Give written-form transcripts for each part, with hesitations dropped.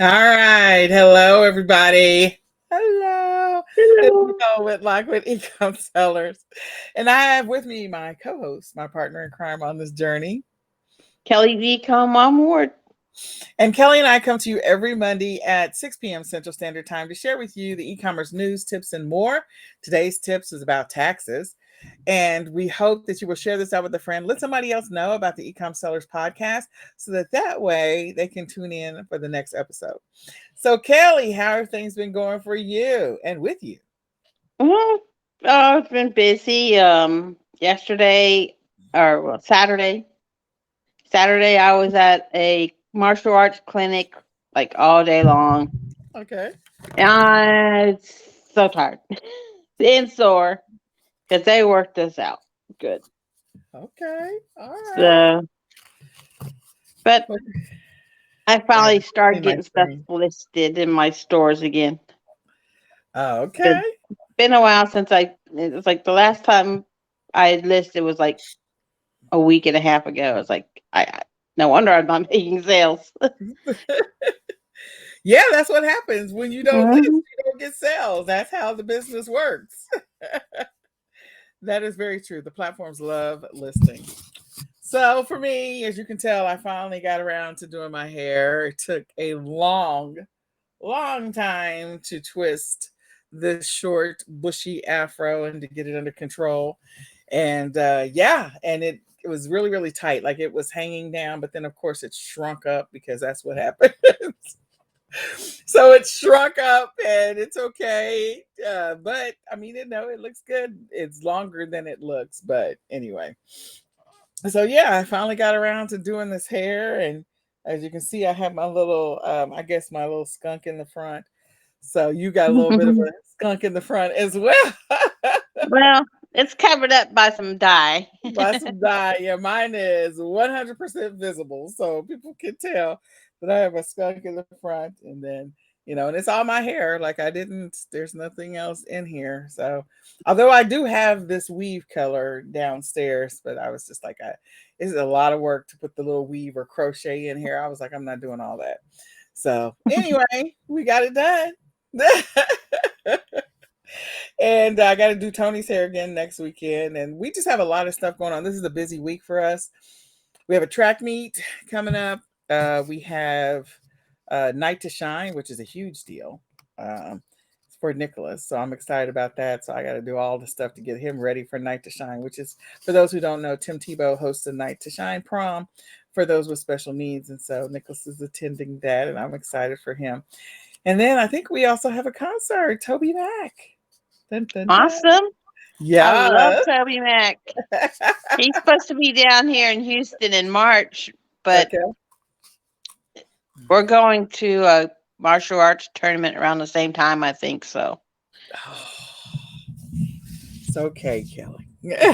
All right. Hello, everybody. Hello. It's Hello. Nicole Whitlock with eCom Sellers. And I have with me my co host, my partner in crime on this journey. Kelly V, come on board. And Kelly and I come to you every Monday at 6 p.m. Central Standard Time to share with you the e commerce news, tips, and more. Today's tips is about taxes. And we hope that you will share this out with a friend. Let somebody else know about the eCom Sellers podcast so that way they can tune in for the next episode. So, Kelly, how have things been going for you and with you? Well, it's been busy. Yesterday or Saturday. Saturday, I was at a martial arts clinic like all day long. Okay. And I'm so tired and sore because they worked us out good. Okay. All right. So, but I I got finally to see started my getting stuff screen. listed in my stores again. Okay. It's been a while since it was like the last time I had listed was like a week and a half ago. It's like no wonder I'm not making sales. Yeah, that's what happens when you don't list, Mhm. you don't get sales. That's how the business works. That is very true. The platforms love listing. So for me, as you can tell, I finally got around to doing my hair. It took a long time to twist this short, bushy afro and to get it under control. And yeah, and it was really tight. Like it was hanging down, but then of course it shrunk up because that's what happened. So it shrunk up and it's okay. But I mean, it looks good. It's longer than it looks, but anyway. So yeah, I finally got around to doing this hair, and as you can see, I have my little, I guess my little skunk in the front. So you got a little bit of a skunk in the front as well. Well, it's covered up by some dye. By some dye. Yeah, mine is 100% visible, so people can tell that I have a skunk in the front, and then and it's all my hair. Like I didn't. There's nothing else in here. So, although I do have this weave color downstairs, but I was just like, it's a lot of work to put the little weave or crochet in here. I was like, I'm not doing all that. So anyway, we got it done. And I got to do Tony's hair again next weekend. And we just have a lot of stuff going on. This is a busy week for us. We have a track meet coming up. We have Night to Shine, which is a huge deal for Nicholas. So I'm excited about that. So I got to do all the stuff to get him ready for Night to Shine, which is, for those who don't know, Tim Tebow hosts a Night to Shine prom for those with special needs. And so Nicholas is attending that, and I'm excited for him. And then I think we also have a concert, Toby Mac. Dun, dun, dun. Awesome. I love Yeah. Toby Mac. He's supposed to be down here in Houston in March, but Okay. we're going to a martial arts tournament around the same time, I think so. It's okay, Kelly.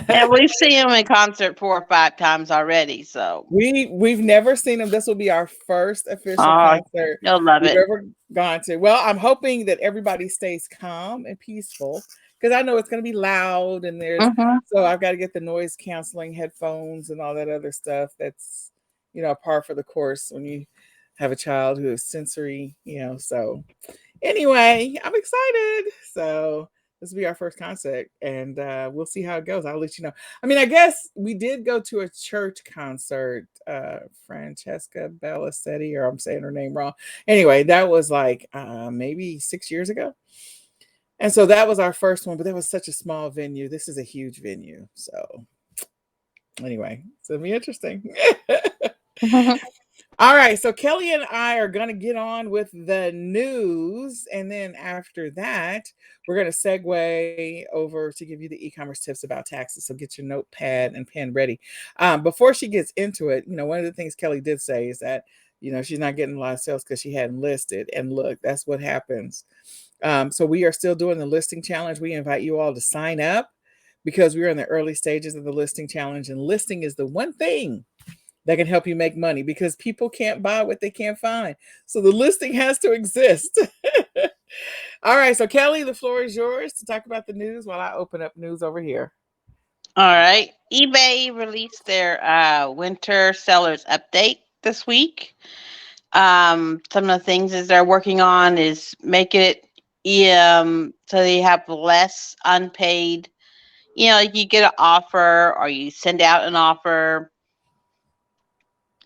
And we've seen him in concert 4 or 5 times already, so We've never seen him. This will be our first official oh, concert you'll love we've it. ever gone to. Well, I'm hoping that everybody stays calm and peaceful because I know it's going to be loud and Hmm. so I've got to get the noise canceling headphones and all that other stuff. That's a par for the course when you have a child who is sensory. So anyway, I'm excited. So this will be our first concert, and we'll see how it goes. I'll let you know. I mean, I guess we did go to a church concert. Francesca Bellacetti, or I'm saying her name wrong. Anyway, that was like maybe 6 years ago. And so that was our first one, but that was such a small venue. This is a huge venue. So anyway, it's gonna be interesting. All right, so Kelly and I are going to get on with the news. And then after that, we're going to segue over to give you the e commerce tips about taxes. So get your notepad and pen ready. Before she gets into it, one of the things Kelly did say is that, she's not getting a lot of sales because she hadn't listed. And look, that's what happens. So we are still doing the listing challenge. We invite you all to sign up because we're in the early stages of the listing challenge. And listing is the one thing that can help you make money because people can't buy what they can't find. So the listing has to exist. All right. So, Kelly, the floor is yours to talk about the news while I open up news over here. All right. eBay released their winter sellers update this week. Some of the things that they're working on is make it so they have less unpaid. Like you get an offer or you send out an offer,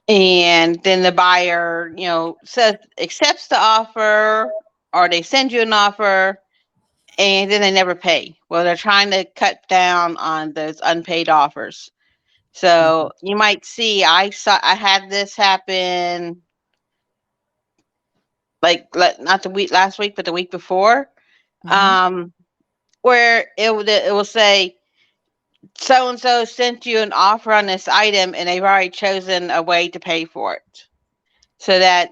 and then the buyer, says accepts the offer, or they send you an offer and then they never pay. Well, they're trying to cut down on those unpaid offers. Mhm. So you might see I had this happen like not the week last week, but the week before, Mhm. um, where it will say so and so sent you an offer on this item, and they've already chosen a way to pay for it, so that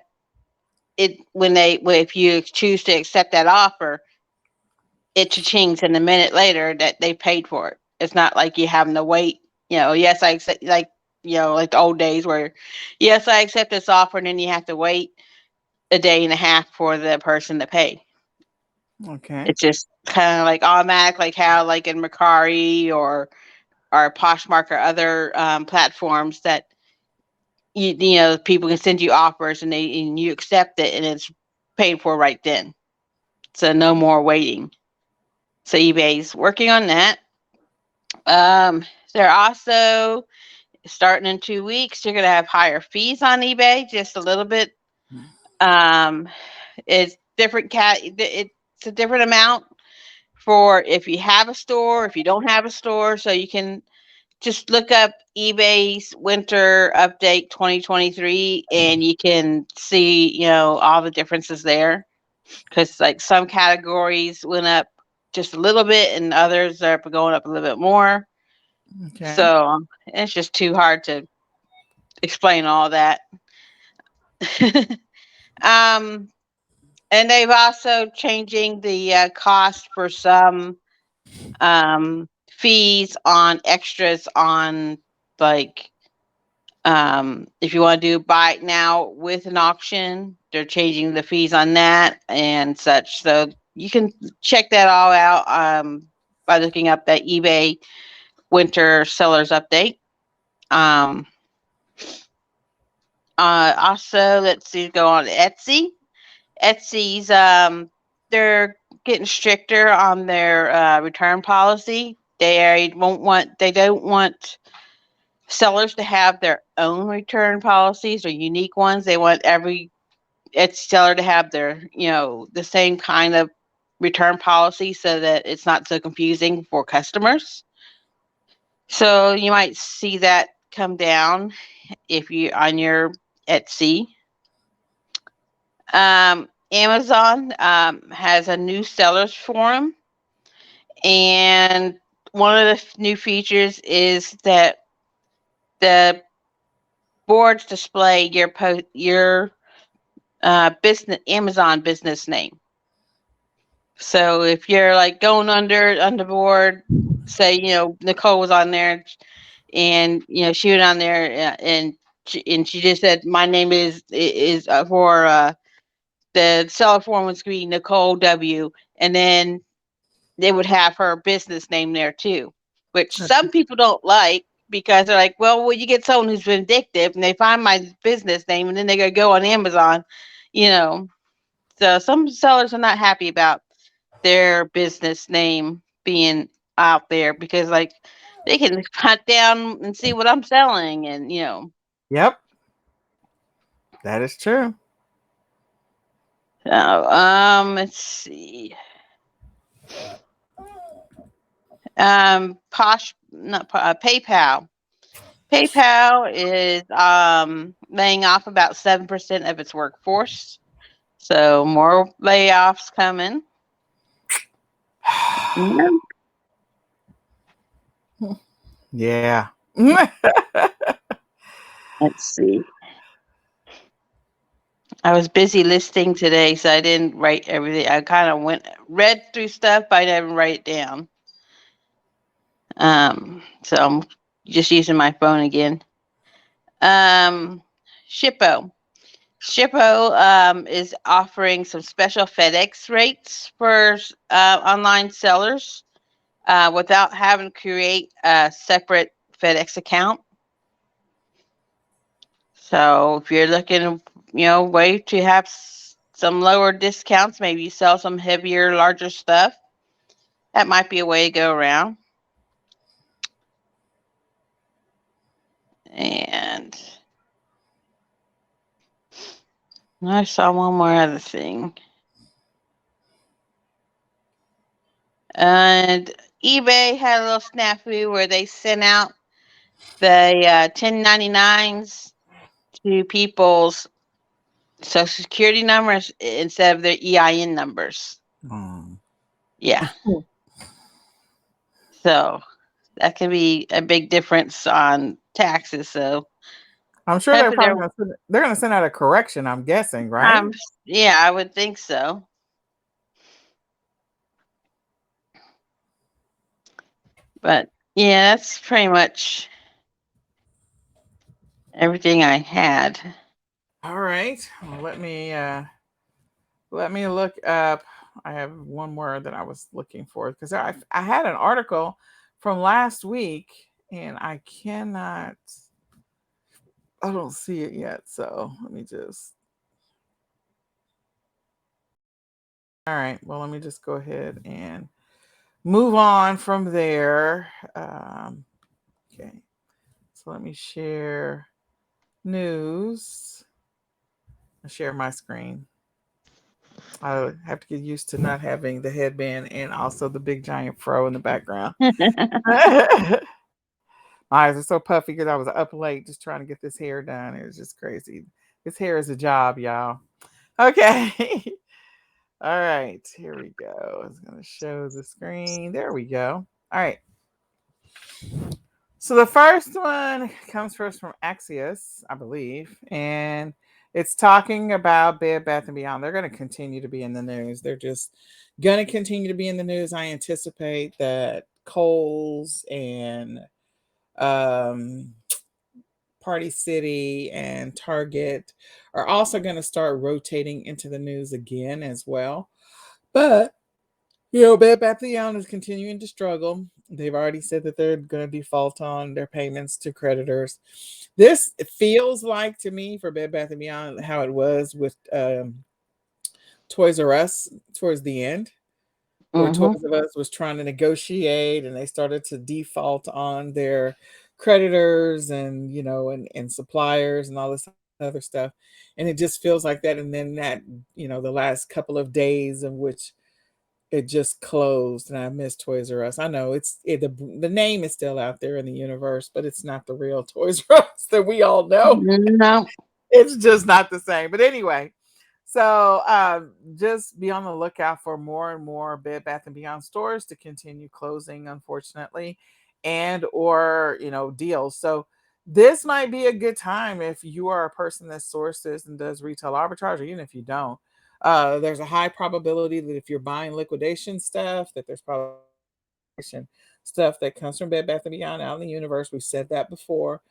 if you choose to accept that offer, it cha-chings in a minute later that they paid for it. It's not like you having to wait. Yes, I accept, like the old days where, yes, I accept this offer, and then you have to wait a day and a half for the person to pay. Okay. It's just kind of like automatic, like how like in Mercari or Poshmark or other platforms that people can send you offers, and you accept it, and it's paid for right then. So no more waiting. So eBay's working on that. Um, they're also starting in 2 weeks. You're gonna have higher fees on eBay, just a little bit. Um, it's different it's a different amount for if you have a store, if you don't have a store. So you can just look up eBay's winter update 2023, and you can see, all the differences there. Because like some categories went up just a little bit, and others are going up a little bit more. Okay. So it's just too hard to explain all that. um, and they've also changing the cost for some fees on extras on, like, if you want to do buy it now with an auction, they're changing the fees on that and such. So you can check that all out by looking up that eBay winter sellers update. Um, Also, let's see, go on Etsy. Etsy's they're getting stricter on their return policy. They don't want sellers to have their own return policies or unique ones. They want every Etsy seller to have their, the same kind of return policy, so that it's not so confusing for customers. So you might see that come down if you on your Etsy. Amazon has a new sellers forum, and one of the new features is that the boards display your business Amazon business name. So if you're like going under board, say Nicole was on there, and she went on there, and she just said my name is for the seller form was going to be Nicole W, and then they would have her business name there too, which Okay. some people don't like, because they're like, well, you get someone who's vindictive and they find my business name, and then they're going to go on Amazon, you know. So some sellers are not happy about their business name being out there, because like they can hunt down and see what I'm selling, and Yep. That is true. so let's see. Posh not PayPal. PayPal is laying off about 7% of its workforce. So more layoffs coming. Yeah. Yeah. Let's see. I was busy listing today, so I didn't write everything. I kind of read through stuff, but I didn't write it down. So I'm just using my phone again. Um, Shippo. Shippo is offering some special FedEx rates for online sellers without having to create a separate FedEx account. So if you're looking way to have some lower discounts. Maybe you sell some heavier, larger stuff. That might be a way to go around. And I saw one more other thing. And eBay had a little snafu where they sent out the 1099s to people's social security numbers instead of their EIN numbers. Mm. Yeah. So that can be a big difference on taxes. So I'm sure they're hopefully probably they're going to send out a correction. I'm guessing, right? um yeah, I would think so. But yeah, that's pretty much everything I had. All right. Well, let me look up. I have one more that I was looking for because I had an article from last week and I don't see it yet. So let me just. All right. Well, let me just go ahead and move on from there. Okay. So let me share news. I share my screen. I have to get used to not having the headband and also the big giant fro in the background. My eyes are so puffy because I was up late just trying to get this hair done. It was just crazy. This hair is a job, y'all. Okay. All right. Here we go. It's going to show the screen. There we go. All right. So the first one comes first from Axios, I believe, and it's talking about Bed Bath and Beyond. They're going to continue to be in the news. They're just going to continue to be in the news. I anticipate that Kohl's and um, Party City and Target are also going to start rotating into the news again as well. But Bed Bath & Beyond is continuing to struggle. They've already said that they're going to default on their payments to creditors. This feels like to me for Bed Bath & Beyond how it was with Toys R Us towards the end, where Mm-hmm. Toys R Us was trying to negotiate and they started to default on their creditors and and suppliers and all this other stuff. And it just feels like that. And then that, the last couple of days in which it just closed and I miss Toys R Us. I know the name is still out there in the universe, but it's not the real Toys R Us that we all know. No. It's just not the same. But anyway, so just be on the lookout for more and more Bed Bath and Beyond stores to continue closing, unfortunately, and or deals. So this might be a good time if you are a person that sources and does retail arbitrage, or even if you don't. There's a high probability that if you're buying liquidation stuff, that there's probably stuff that comes from Bed Bath and Beyond out in the universe. We've said that before.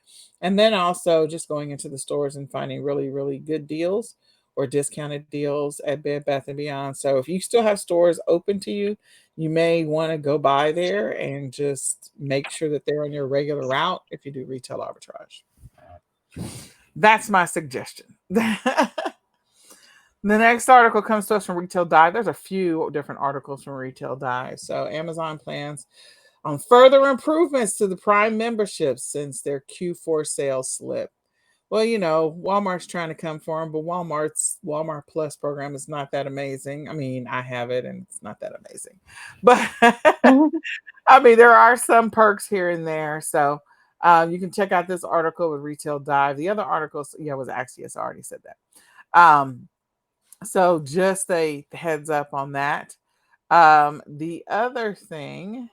And then also just going into the stores and finding really, really good deals or discounted deals at Bed Bath and Beyond. So if you still have stores open to you, you may want to go by there and just make sure that they're on your regular route if you do retail arbitrage. That's my suggestion. The next article comes to us from Retail Dive. There's a few different articles from Retail Dive. So Amazon plans on further improvements to the Prime membership since their Q4 sales slip. Well, Walmart's trying to come for them, but Walmart Plus program is not that amazing. I mean, I have it and it's not that amazing. But I mean, there are some perks here and there. So you can check out this article with Retail Dive. The other articles, was Axios. I already said that. So just a heads up on that. The other thing,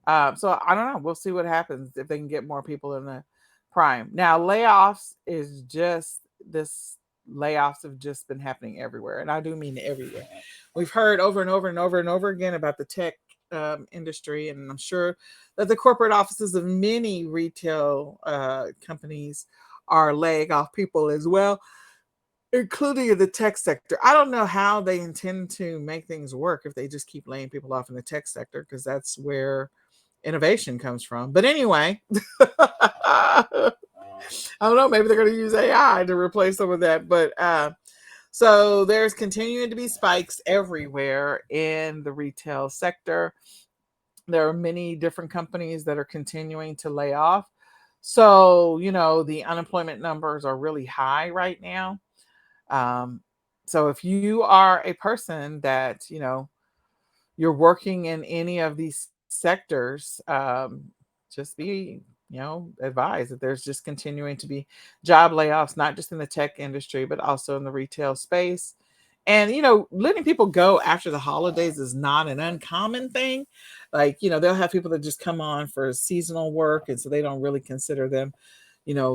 so I don't know. We'll see what happens if they can get more people in the Prime. Now, layoffs have just been happening everywhere, and I do mean everywhere. We've heard over and over and over and over again about the tech industry, and I'm sure that the corporate offices of many retail companies are laying off people as well, including in the tech sector. I don't know how they intend to make things work if they just keep laying people off in the tech sector, because that's where innovation comes from. But anyway, I don't know. Maybe they're going to use AI to replace some of that. But so there's continuing to be spikes everywhere in the retail sector. There are many different companies that are continuing to lay off. So, the unemployment numbers are really high right now. Um, so if you are a person that, you're working in any of these sectors, just be, advised that there's just continuing to be job layoffs, not just in the tech industry, but also in the retail space. And, letting people go after the holidays is not an uncommon thing. Like, they'll have people that just come on for seasonal work. And so they don't really consider them,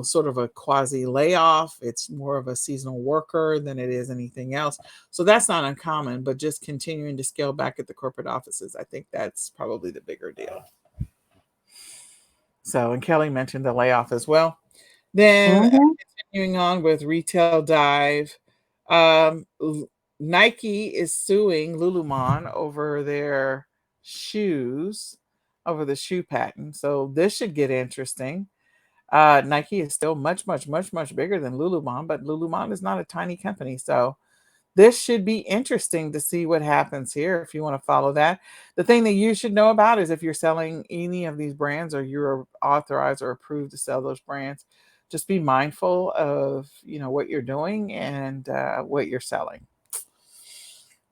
sort of a quasi layoff. It's more of a seasonal worker than it is anything else. So that's not uncommon, but just continuing to scale back at the corporate offices, I think that's probably the bigger deal. So, and Kelly mentioned the layoff as well. Then Mm-hmm. continuing on with Retail Dive, Nike is suing Lululemon over their shoes, over the shoe patent. So this should get interesting. Nike is still much, much, much, much bigger than Lululemon, but Lululemon is not a tiny company. So this should be interesting to see what happens here if you want to follow that. The thing that you should know about is if you're selling any of these brands or you're authorized or approved to sell those brands, just be mindful of what you're doing and what you're selling.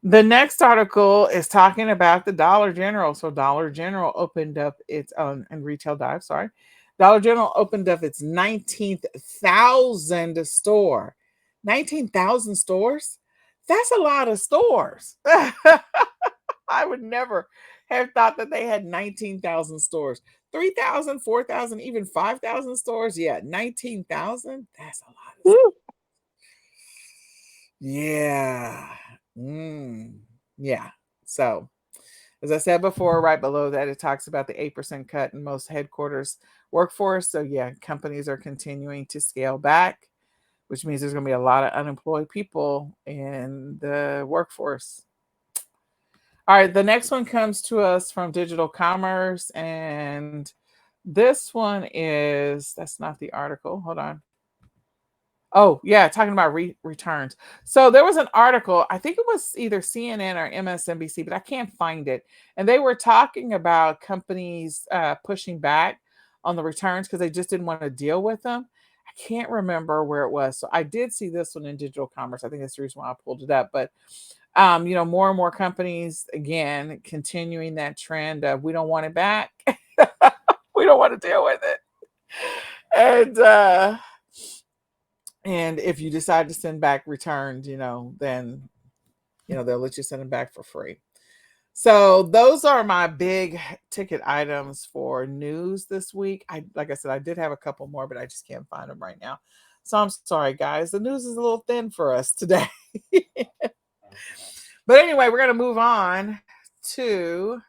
The next article is talking about the Dollar General. So Dollar General opened up its own and Retail Dive, sorry. Dollar General opened up its 19,000 store. 19,000 stores? That's a lot of stores. I would never have thought that they had 19,000 stores. 3,000, 4,000, even 5,000 stores? Yeah, 19,000? That's a lot of stores. Woo. Yeah. Mm, yeah. So, as I said before, right below that, it talks about the 8% cut in most headquarters workforce. So, yeah, companies are continuing to scale back, which means there's going to be a lot of unemployed people in the workforce. All right, the next one comes to us from Digital Commerce, and this one is that's not the article. Hold on. Oh, yeah, talking about returns. So there was an article, I think it was either CNN or MSNBC, but I can't find it. And they were talking about companies pushing back on the returns because they just didn't want to deal with them. I can't remember where it was. So I did see this one in Digital Commerce. I think that's the reason why I pulled it up. But more and more companies, again, continuing that trend of we don't want it back. We don't want to deal with it. And if you decide to send back returns, then they'll let you send them back for free. So those are my big ticket items for news this week. Like I said, I did have a couple more, but I just can't find them right now. So I'm sorry, guys. The news is a little thin for us today. But anyway, we're going to move on to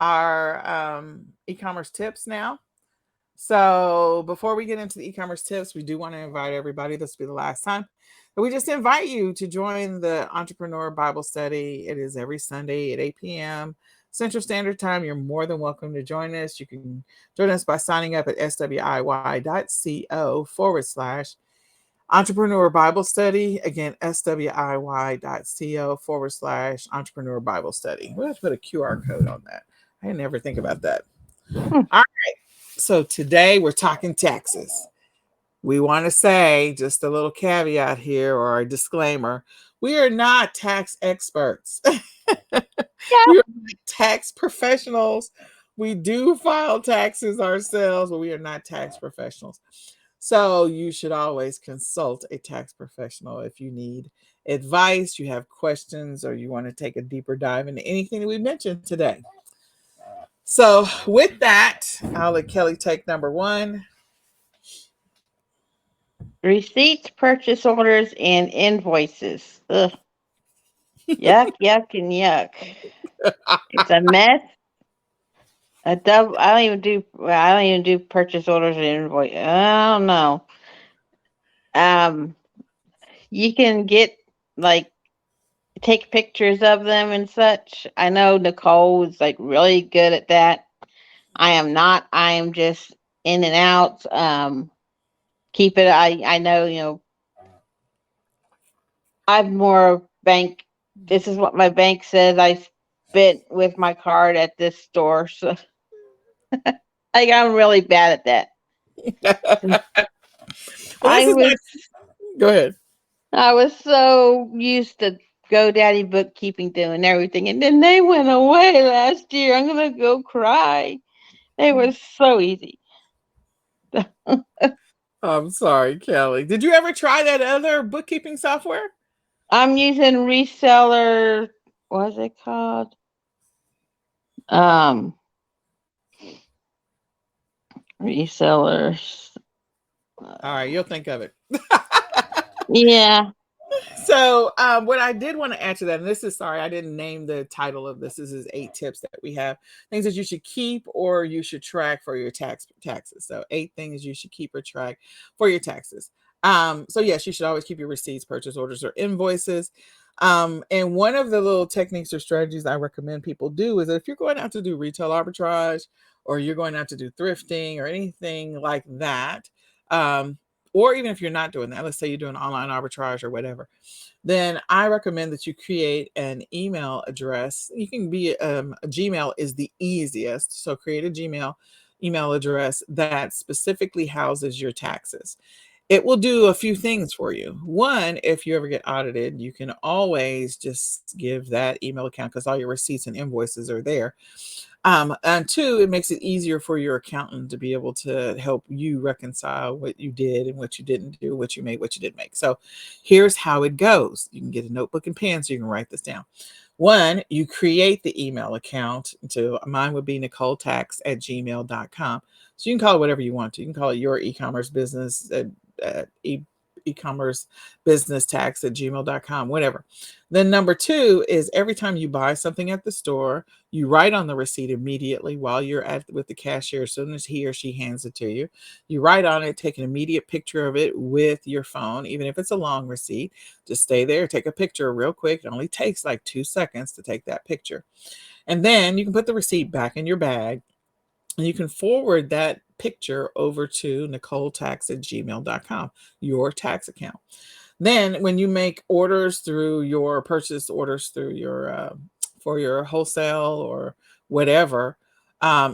our e-commerce tips now. So before we get into the e-commerce tips, we do want to invite everybody. This will be the last time. But we just invite you to join the Entrepreneur Bible Study. It is every Sunday at 8 p.m. Central Standard Time. You're more than welcome to join us. You can join us by signing up at swiy.co/Entrepreneur Bible Study. Again, swiy.co/Entrepreneur Bible Study. We'll have to put a QR code on that. I didn't ever think about that. Hmm. All right. So today we're talking taxes. We want to say just a little caveat here or a disclaimer. We are not tax experts. Yeah. We are not tax professionals. We do file taxes ourselves, but we are not tax professionals. So you should always consult a tax professional if you need advice, you have questions, or you want to take a deeper dive into anything that we mentioned today. So with that, I'll let Kelly take number one. Receipts, purchase orders, and invoices. Ugh. Yuck, yuck, and yuck. It's a mess. A double. I don't even do. Well, I don't even do purchase orders and invoice. I don't know. Um, you can get like take pictures of them and such. I know Nicole is like really good at that. I am not. I am just in and out. keep it. I know, I'm more bank. This is what my bank says I spent with my card at this store. So like I'm really bad at that. Well, this I is my. was Go ahead. I was so used to GoDaddy bookkeeping doing everything, and then they went away last year. I'm gonna go cry. They were so easy. I'm sorry, Kelly. Did you ever try that other bookkeeping software? I'm using reseller. What's it called? Um, resellers. All right, you'll think of it. Yeah. So, what I did want to add to that, and this is sorry, I didn't name the title of this. This is 8 tips that we have, things that you should keep or you should track for your taxes. So, 8 things you should keep or track for your taxes. So yes, you should always keep your receipts, purchase orders, or invoices. And one of the little techniques or strategies I recommend people do is that if you're going out to do retail arbitrage or you're going out to do thrifting or anything like that, um, or even if you're not doing that, let's say you're doing online arbitrage or whatever, then I recommend that you create an email address. You can be a Gmail is the easiest. So create a Gmail email address that specifically houses your taxes. It will do a few things for you. One, if you ever get audited, you can always just give that email account because all your receipts and invoices are there. And two, it makes it easier for your accountant to be able to help you reconcile what you did and what you didn't do, what you made, what you didn't make. So here's how it goes. You can get a notebook and pen so you can write this down. One, you create the email account. So mine would be NicoleTax@gmail.com. So you can call it whatever you want to. You can call it your e-commerce business e-commerce business tax at gmail.com, whatever. Then number two is every time you buy something at the store, you write on the receipt immediately while you're at with the cashier. As soon as he or she hands it to you, you write on it, take an immediate picture of it with your phone, even if it's a long receipt. Just stay there, take a picture real quick. It only takes like 2 seconds to take that picture. And then you can put the receipt back in your bag and you can forward that picture over to NicoleTax@gmail.com, your tax account. Then when you make orders through your purchase orders through your for your wholesale or whatever,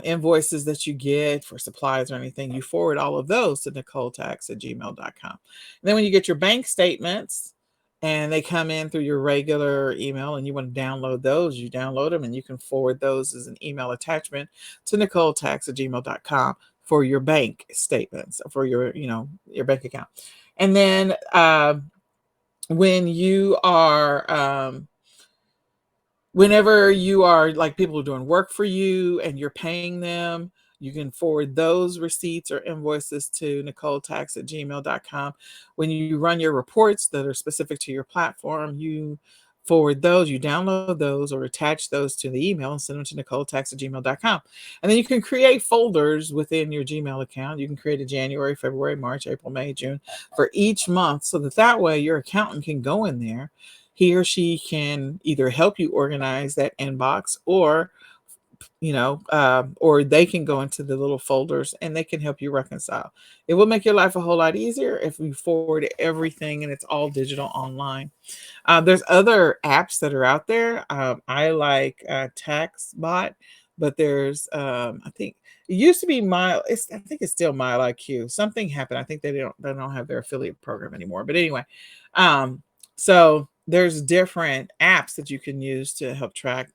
invoices that you get for supplies or anything, you forward all of those to NicoleTax@gmail.com. And then when you get your bank statements and they come in through your regular email and you want to download those, you download them and you can forward those as an email attachment to NicoleTax@gmail.com for your bank statements, for your bank account. And then when you are whenever you are like people are doing work for you and you're paying them, you can forward those receipts or invoices to NicoleTax@gmail.com. When you run your reports that are specific to your platform, you forward those, you download those or attach those to the email and send them to NicoleTax@gmail.com. And then you can create folders within your Gmail account. You can create a January, February, March, April, May, June for each month so that way your accountant can go in there, he or she can either help you organize that inbox or they can go into the little folders and they can help you reconcile. It will make your life a whole lot easier if you forward everything and it's all digital online. There's other apps that are out there. I like TaxBot, but there's I think it used to be I think it's still Mile IQ. Something happened. I think they don't have their affiliate program anymore. But anyway, so there's different apps that you can use to help track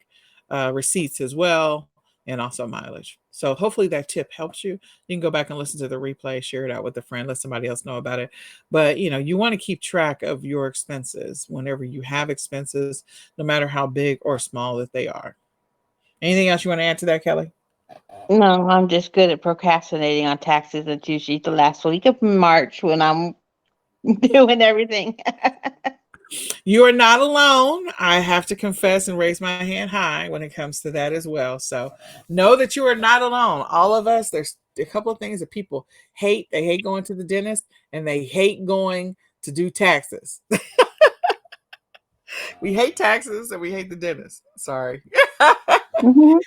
receipts as well and also mileage. So hopefully that tip helps you. You can go back and listen to the replay, share it out with a friend, let somebody else know about it. But you want to keep track of your expenses whenever you have expenses, no matter how big or small that they are. Anything else you want to add to that, Kelly? No, I'm just good at procrastinating on taxes. It's usually the last week of March when I'm doing everything. You are not alone. I have to confess and raise my hand high when it comes to that as well. So know that you are not alone. All of us, there's a couple of things that people hate. They hate going to the dentist and they hate going to do taxes. We hate taxes and we hate the dentist. Sorry. Mhm.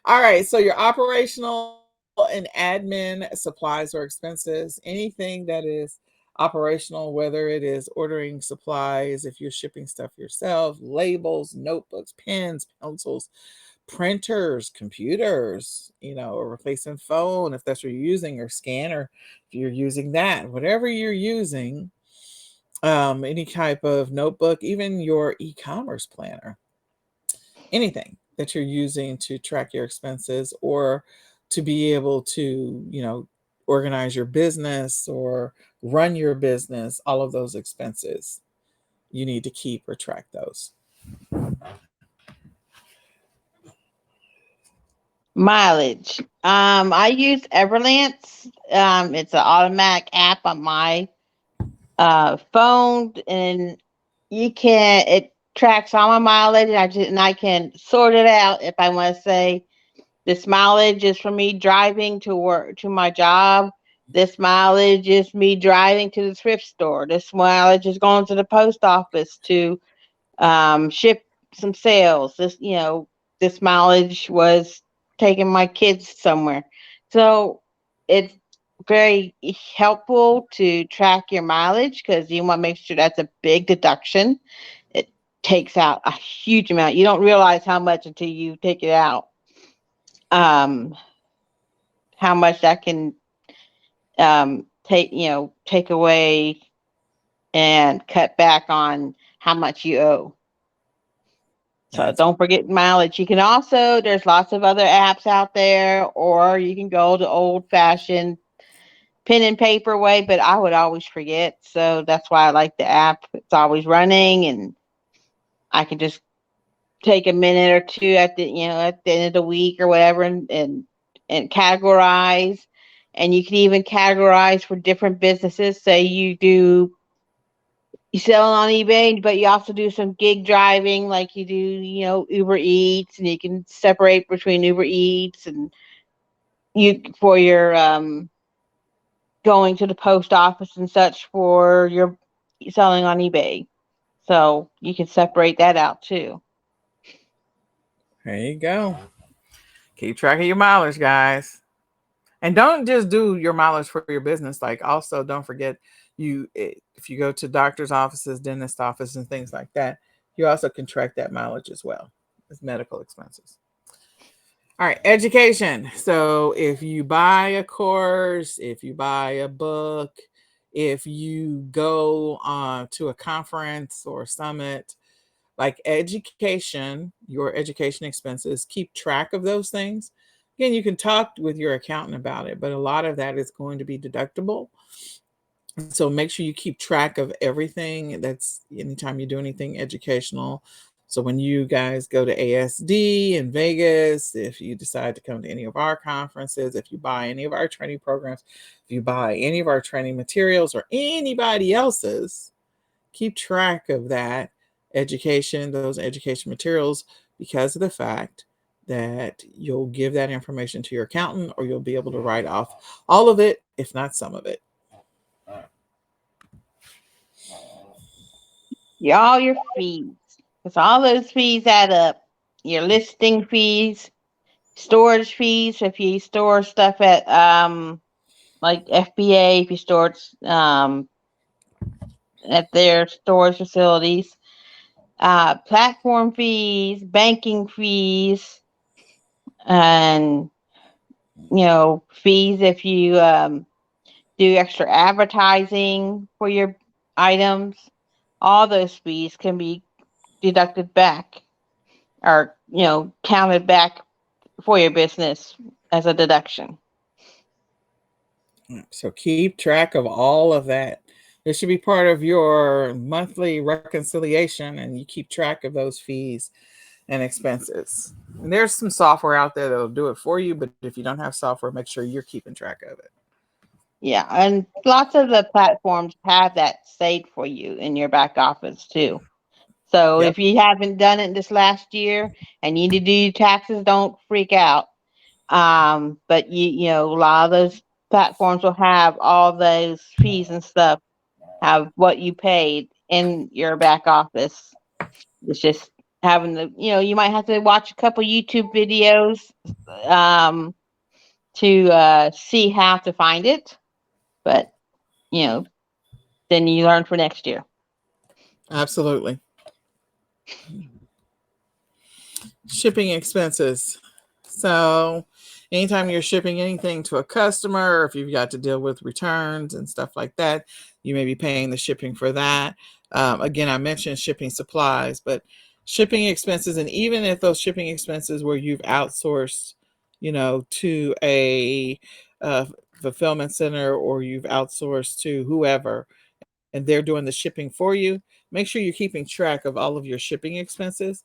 All right. So your operational and admin supplies or expenses, anything that is operational, whether it is ordering supplies, if you're shipping stuff yourself, labels, notebooks, pens, pencils, printers, computers, or replacement phone if that's what you're using, or scanner if you're using that, whatever you're using, any type of notebook, even your e-commerce planner, anything that you're using to track your expenses or to be able to, organize your business or run your business, all of those expenses, you need to keep or track those. Mileage. I use Everlance. It's an automatic app on my phone, and it tracks all my mileage, and I can sort it out if I want to say this mileage is for me driving to work to my job. This mileage is me driving to the thrift store. This mileage is going to the post office to ship some sales. This mileage was taking my kids somewhere. So it's very helpful to track your mileage because you want to make sure that's a big deduction. It takes out a huge amount. You don't realize how much until you take it out. Um, how much that can take away and cut back on how much you owe. So That's don't forget mileage. You can also, there's lots of other apps out there, or you can go the old fashioned pen and paper way, but I would always forget. So that's why I like the app. It's always running, and I can just take a minute or two at the end of the week or whatever, and categorize. And you can even categorize for different businesses. Say you sell on eBay, but you also do some gig driving, like you do, Uber Eats, and you can separate between Uber Eats and you for your going to the post office and such for your selling on eBay. So you can separate that out too. There you go. Keep track of your mileage, guys. And don't just do your mileage for your business. Like, also, don't forget, if you go to doctor's offices, dentist offices, and things like that, you also can track that mileage as well as medical expenses. All right, education. So if you buy a course, if you buy a book, if you go to a conference or summit, like education, your education expenses, keep track of those things. Again, you can talk with your accountant about it, but a lot of that is going to be deductible. So make sure you keep track of everything. That's anytime you do anything educational. So when you guys go to ASD in Vegas, if you decide to come to any of our conferences, if you buy any of our training programs, if you buy any of our training materials or anybody else's, keep track of that education, those education materials, because of the fact that you'll give that information to your accountant or you'll be able to write off all of it, if not some of it. All your fees, because all those fees add up. Your listing fees, storage fees, if you store stuff at like FBA, if you store it at their storage facilities, platform fees, banking fees, and fees if you do extra advertising for your items. All those fees can be deducted back, or counted back for your business as a deduction. So keep track of all of that. This should be part of your monthly reconciliation, and you keep track of those fees and expenses. And there's some software out there that'll do it for you, but if you don't have software, make sure you're keeping track of it. Yeah, and lots of the platforms have that saved for you in your back office too. So Yep. if you haven't done it this last year and you need to do your taxes, don't freak out. But a lot of those platforms will have all those fees and stuff, have what you paid in your back office. It's just having you might have to watch a couple YouTube videos, um, to see how to find it. But, you know, then you learn for next year. Absolutely. Shipping expenses. So, anytime you're shipping anything to a customer, or if you've got to deal with returns and stuff like that, you may be paying the shipping for that. Again, I mentioned shipping supplies, but shipping expenses, and even if those shipping expenses where you've outsourced, to a uh, fulfillment center, or you've outsourced to whoever, and they're doing the shipping for you, make sure you're keeping track of all of your shipping expenses.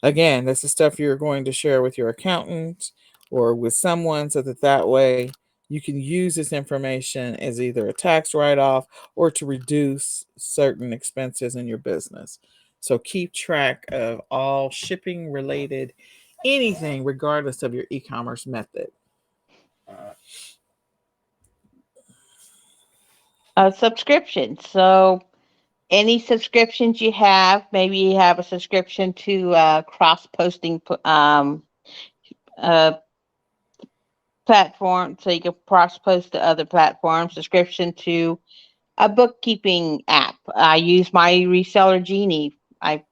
Again, this is stuff you're going to share with your accountant or with someone, so that way you can use this information as either a tax write off or to reduce certain expenses in your business. So keep track of all shipping related anything, regardless of your e commerce method. Subscription. So any subscriptions you have, maybe you have a subscription to cross posting uh, platform, so you can cross post to other platforms. Subscription to a bookkeeping app. I use my reseller Genie. I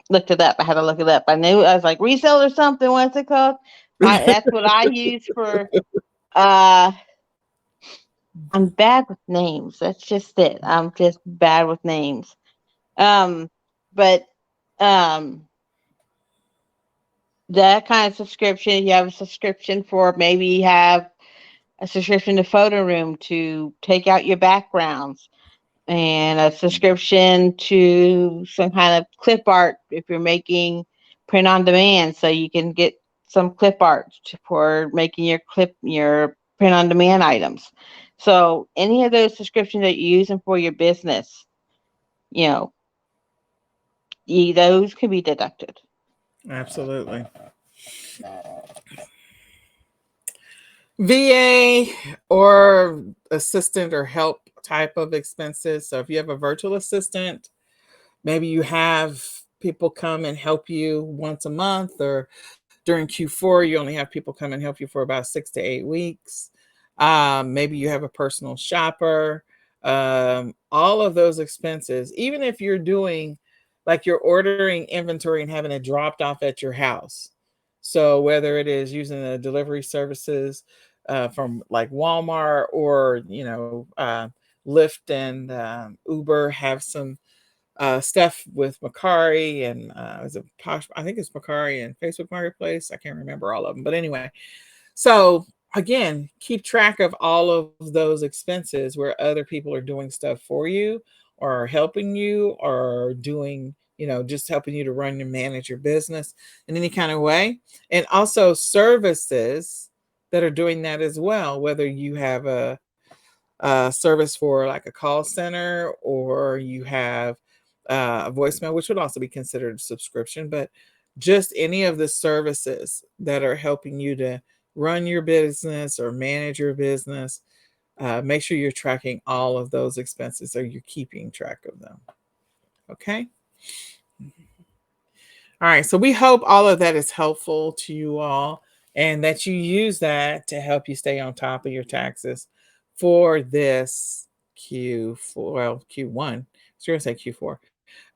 looked it up. I had to look it up. I was like, reseller something. What's it called? That's what I use for. Uh, I'm bad with names. That's just it. I'm just bad with names. Um, but um, that kind of subscription. You have a subscription for, maybe you have a subscription to Photo Room to take out your backgrounds, and a subscription to some kind of clip art if you're making print on demand, so you can get some clip art for making your print on demand items. So any of those subscriptions that you're using for your business, you know, those can be deducted. Absolutely. VA or assistant or help type of expenses. So if you have a virtual assistant, maybe you have people come and help you once a month, or during Q4, you only have people come and help you for about 6 to 8 weeks. Maybe you have a personal shopper. All of those expenses, even if you're doing, like, you're ordering inventory and having it dropped off at your house. So whether it is using the delivery services from like Walmart, or Lyft and Uber have some stuff with Macari and is it Posh? I think it's Macari and Facebook Marketplace. I can't remember all of them, but anyway. So again, keep track of all of those expenses where other people are doing stuff for you, or helping you, or doing, just helping you to run and manage your business in any kind of way. And also services that are doing that as well, whether you have a service for like a call center, or you have a voicemail, which would also be considered a subscription, but just any of the services that are helping you to run your business or manage your business. Make sure you're tracking all of those expenses, or you're keeping track of them. Okay. All right. So we hope all of that is helpful to you all, and that you use that to help you stay on top of your taxes for this Q4, well, Q1. I was going to say Q4,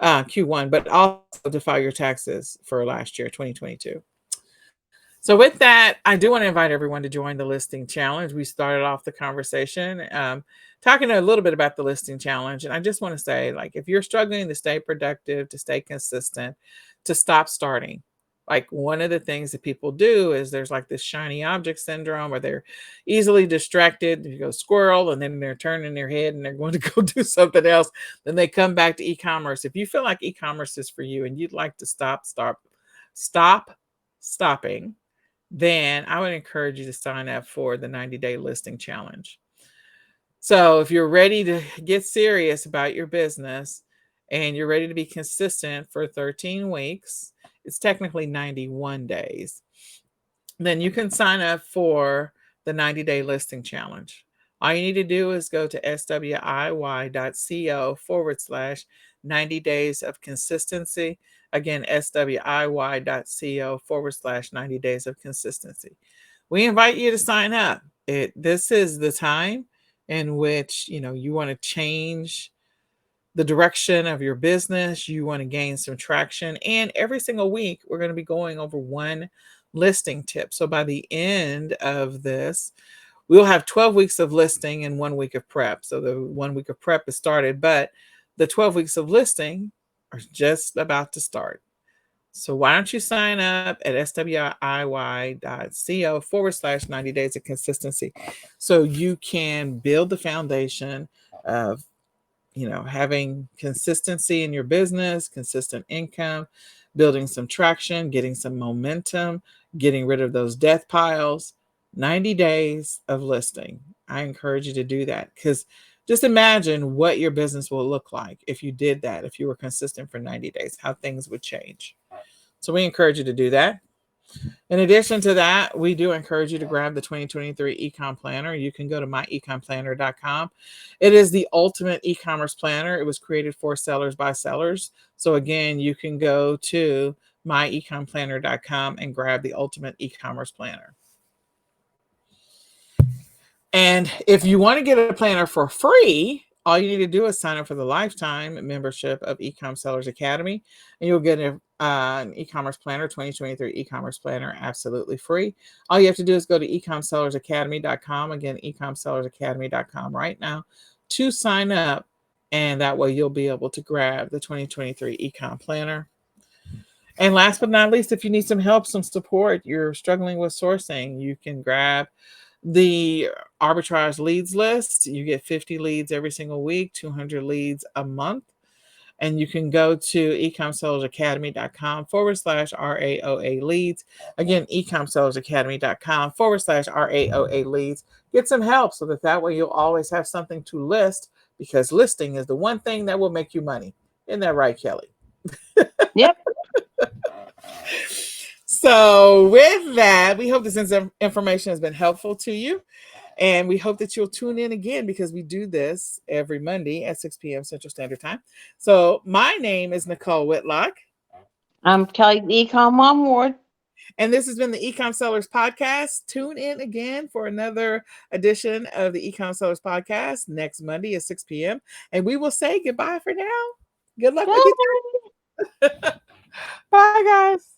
Q1, but also to file your taxes for last year, 2022. So with that, I do want to invite everyone to join the listing challenge. We started off the conversation talking a little bit about the listing challenge. And I just want to say, like, if you're struggling to stay productive, to stay consistent, to stop starting, like, one of the things that people do is there's like this shiny object syndrome, where they're easily distracted. You go squirrel, and then they're turning their head and they're going to go do something else. Then they come back to e-commerce. If you feel like e-commerce is for you, and you'd like to stopping, then I would encourage you to sign up for the 90-day listing challenge. So if you're ready to get serious about your business, and you're ready to be consistent for 13 weeks, it's technically 91 days, then you can sign up for the 90-day listing challenge. All you need to do is go to swiy.co/ 90 days of consistency. Again, swiy.co/ 90 days of consistency. we invite you to sign up. This is the time in which, you want to change the direction of your business, you want to gain some traction, and every single week we're going to be going over one listing tip. So by the end of this, we'll have 12 weeks of listing and 1 week of prep. So the 1 week of prep is started, but the 12 weeks of listing are just about to start. So why don't you sign up at swiy.co/90 days of consistency so you can build the foundation of having consistency in your business, consistent income, building some traction, getting some momentum, getting rid of those death piles. 90 days of listing. I encourage you to do that because just imagine what your business will look like if you did that, if you were consistent for 90 days, how things would change. So we encourage you to do that. In addition to that, we do encourage you to grab the 2023 eCom Planner. You can go to myecomplanner.com. It is the ultimate e-commerce planner. It was created for sellers by sellers. So again, you can go to myecomplanner.com and grab the ultimate e-commerce planner. And if you want to get a planner for free, all you need to do is sign up for the lifetime membership of eCom Sellers Academy, and you'll get an e-commerce planner, 2023 e-commerce planner, absolutely free. All you have to do is go to ecomsellersacademy.com. Again, ecomsellersacademy.com right now to sign up, and that way you'll be able to grab the 2023 ecom planner. And last but not least, if you need some help, some support, you're struggling with sourcing, you can grab the arbitrage leads list. You get 50 leads every single week, 200 leads a month. And you can go to ecomsellersacademy.com/RAOA leads. Again, ecomsellersacademy.com/RAOA leads. Get some help so that way you'll always have something to list, because listing is the one thing that will make you money. Isn't that right, Kelly? Yep. So with that, we hope this information has been helpful to you. And we hope that you'll tune in again, because we do this every Monday at 6 p.m. Central Standard Time. So my name is Nicole Whitlock. I'm Kelly, the Ecom Mom Ward. And this has been the Ecom Sellers Podcast. Tune in again for another edition of the Ecom Sellers Podcast next Monday at 6 p.m. And we will say goodbye for now. Good luck with your Bye. Bye, guys.